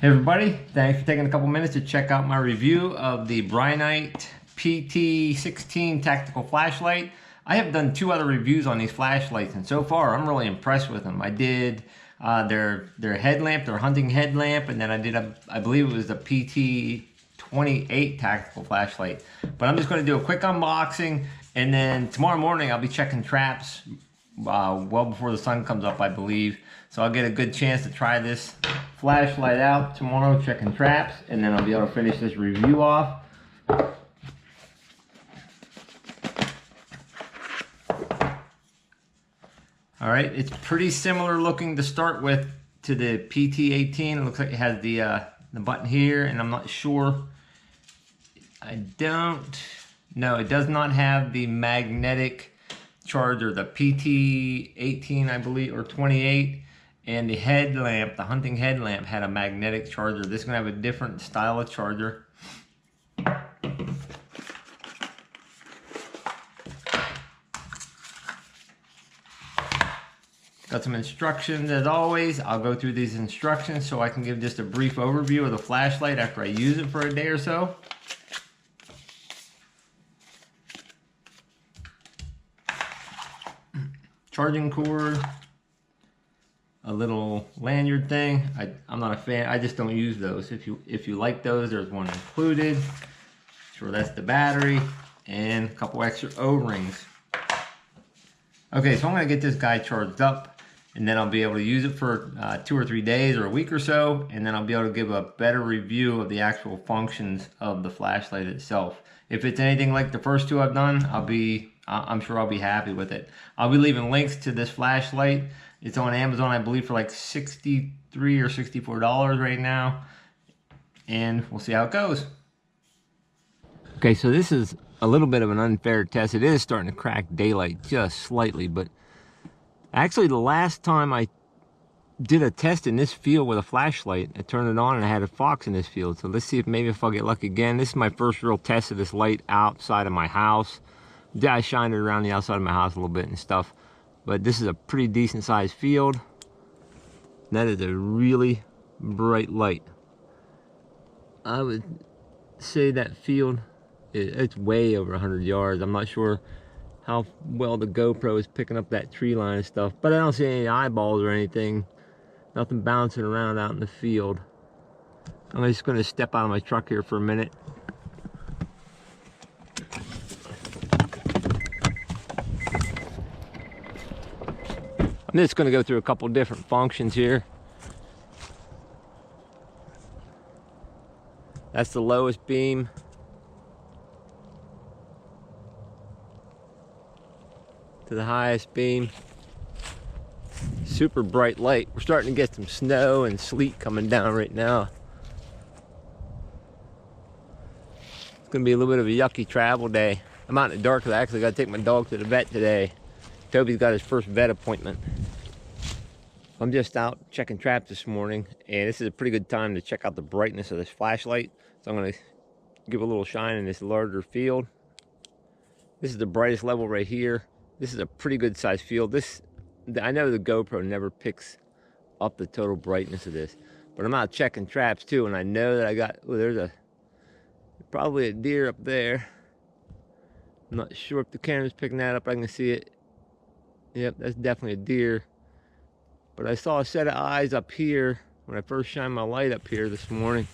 Hey everybody, thanks for taking a couple minutes to check out my review of the BRINYTE PT-16 tactical flashlight. I have done 2 other reviews on these flashlights, and so far I'm really impressed with them. I did their headlamp, their hunting headlamp, and then I did I believe it was the PT-28 tactical flashlight. But I'm just going to do a quick unboxing, and then tomorrow morning I'll be checking traps well before the sun comes up, I believe. So I'll get a good chance to try this flashlight out tomorrow, checking traps, and then I'll be able to finish this review off. All right, it's pretty similar looking to start with to the PT-18. It looks like it has the button here, and I'm not sure. No, it does not have the magnetic charger, the PT-18, I believe, or 28. And the headlamp, the hunting headlamp, had a magnetic charger. This is going to have a different style of charger. Got some instructions as always. I'll go through these instructions so I can give just a brief overview of the flashlight after I use it for a day or so. Charging cord. A little lanyard thing. I'm not a fan. I just don't use those. If you like those, there's one included. Sure, that's the battery and a couple extra O-rings. Okay, so I'm gonna get this guy charged up, and then I'll be able to use it for 2 or 3 days or a week or so, and then I'll be able to give a better review of the actual functions of the flashlight itself. If it's anything like the first 2 I've done, I'm sure I'll be happy with it. I'll be leaving links to this flashlight. It's on Amazon, I believe, for like $63 or $64 right now. And we'll see how it goes. Okay, so this is a little bit of an unfair test. It is starting to crack daylight just slightly, but actually the last time I did a test in this field with a flashlight, I turned it on and I had a fox in this field. So let's see if I'll get lucky again. This is my first real test of this light outside of my house. Yeah, I shined it around the outside of my house a little bit and stuff. But this is a pretty decent sized field. That is a really bright light. I would say that field, it's way over 100 yards. I'm not sure how well the GoPro is picking up that tree line and stuff, but I don't see any eyeballs or anything. Nothing bouncing around out in the field. I'm just going to step out of my truck here for a minute. I'm just going to go through a couple different functions here. That's the lowest beam. To the highest beam. Super bright light. We're starting to get some snow and sleet coming down right now. It's going to be a little bit of a yucky travel day. I'm out in the dark because I actually got to take my dog to the vet today. Toby's got his first vet appointment. I'm just out checking traps this morning, and this is a pretty good time to check out the brightness of this flashlight. So I'm going to give a little shine in this larger field. This is the brightest level right here. This is a pretty good sized field. I know the GoPro never picks up the total brightness of this, but I'm out checking traps too, and I know that I got, there's probably a deer up there. I'm not sure if the camera's picking that up. I can see it. Yep, that's definitely a deer. But I saw a set of eyes up here when I first shined my light up here this morning.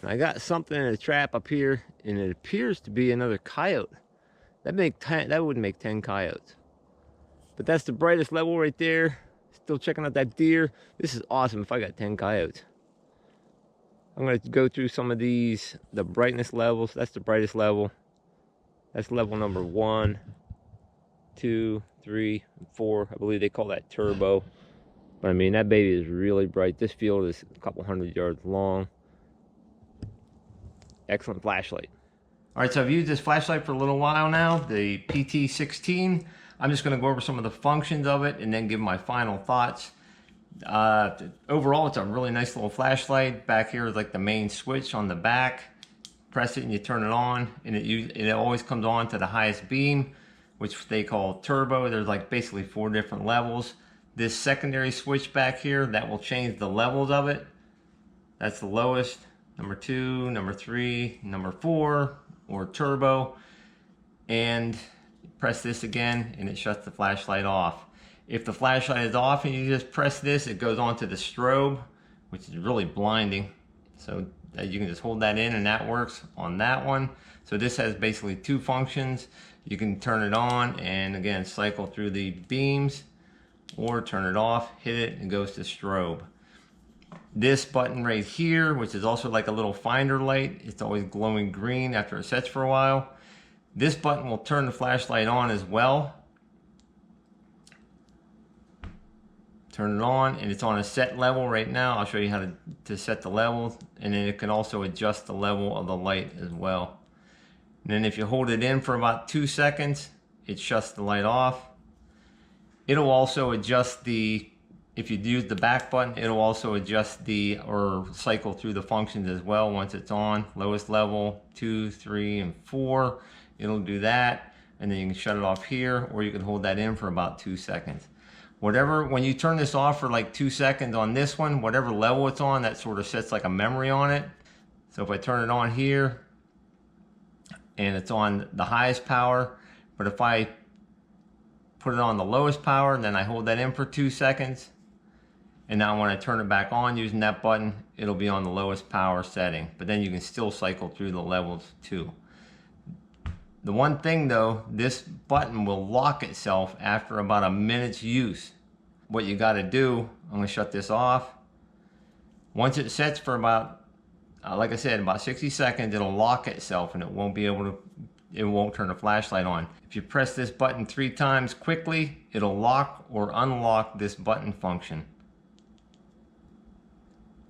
And I got something in a trap up here, and it appears to be another coyote. That would make 10 coyotes. But that's the brightest level right there. Still checking out that deer. This is awesome if I got 10 coyotes. I'm going to go through some of these, the brightness levels. That's the brightest level. That's level number 1, 2, 3, 4. I believe they call that turbo. But I mean, that baby is really bright. This field is a couple 100 yards long. Excellent flashlight. All right, so I've used this flashlight for a little while now, the PT-16. I'm just going to go over some of the functions of it and then give my final thoughts. Overall, it's a really nice little flashlight. Back here is like the main switch on the back. Press it and you turn it on, and it always comes on to the highest beam, which they call turbo. There's like basically 4 different levels. This secondary switch back here, that will change the levels of it. that's the lowest. Number 2, number 3, number 4, or turbo. And press this again and it shuts the flashlight off. If the flashlight is off and you just press this, it goes on to the strobe, which is really blinding. So you can just hold that in and that works on that one. So this has basically 2 functions. You can turn it on and again cycle through the beams, or turn it off, hit it, and it goes to strobe. This button right here, which is also like a little finder light, it's always glowing green after it sets for a while. This button will turn the flashlight on as well. Turn it on, and it's on a set level right now. I'll show you how to set the level, and then it can also adjust the level of the light as well. And then if you hold it in for about 2 seconds, it shuts the light off. It'll also adjust if you use the back button, it'll also adjust or cycle through the functions as well once it's on. Lowest level, 2, 3, and 4. It'll do that, and then you can shut it off here, or you can hold that in for about 2 seconds. When you turn this off for like 2 seconds on this one, whatever level it's on, that sort of sets like a memory on it. So if I turn it on here, and it's on the highest power, but if I put it on the lowest power, and then I hold that in for 2 seconds, and now when I turn it back on using that button, it'll be on the lowest power setting, but then you can still cycle through the levels too. The one thing though, this button will lock itself after about a minute's use. What you got to do, I'm going to shut this off. Once it sets for about, like I said, about 60 seconds, it'll lock itself and it won't turn the flashlight on. If you press this button 3 times quickly, it'll lock or unlock this button function.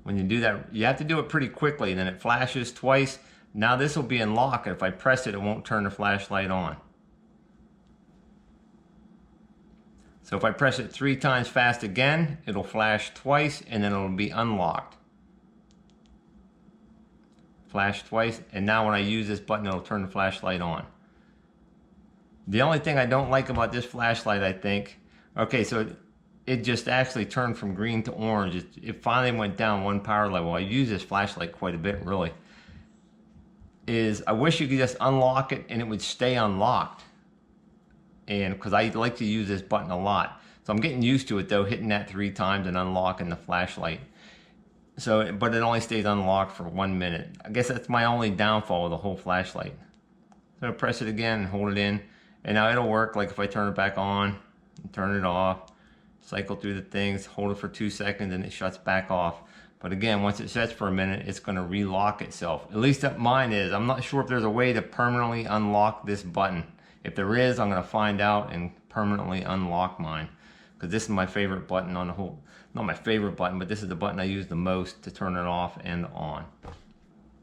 When you do that, you have to do it pretty quickly, then it flashes twice. Now this will be in lock, and if I press it, it won't turn the flashlight on. So if I press it 3 times fast again, it'll flash twice, and then it'll be unlocked. Flash twice, and now when I use this button, it'll turn the flashlight on. The only thing I don't like about this flashlight, I think, okay, so it just actually turned from green to orange. It finally went down 1 power level. I use this flashlight quite a bit, really. I wish you could just unlock it and it would stay unlocked. And because I like to use this button a lot. So I'm getting used to it though, hitting that 3 times and unlocking the flashlight. So, but it only stays unlocked for 1 minute. I guess that's my only downfall of the whole flashlight. So I press it again and hold it in. And now it'll work like if I turn it back on and turn it off. Cycle through the things, hold it for 2 seconds, and it shuts back off. But again, once it sets for a minute, it's going to relock itself. At least that mine is. I'm not sure if there's a way to permanently unlock this button. If there is, I'm going to find out and permanently unlock mine. Because this is my favorite button on the whole. Not my favorite button, but this is the button I use the most to turn it off and on.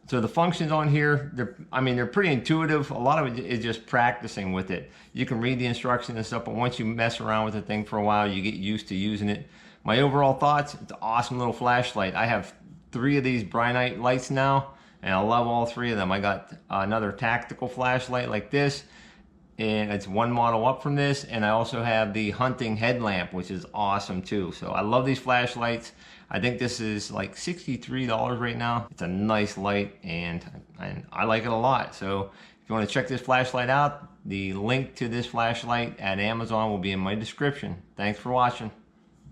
So the functions on here, they're pretty intuitive. A lot of it is just practicing with it. You can read the instructions and stuff, but once you mess around with the thing for a while, you get used to using it. My overall thoughts, it's an awesome little flashlight. I have 3 of these BRINYTE lights now, and I love all 3 of them. I got another tactical flashlight like this, and it's 1 model up from this, and I also have the hunting headlamp, which is awesome too. So I love these flashlights. I think this is like $63 right now. It's a nice light, and I like it a lot. So if you want to check this flashlight out, the link to this flashlight at Amazon will be in my description. Thanks for watching.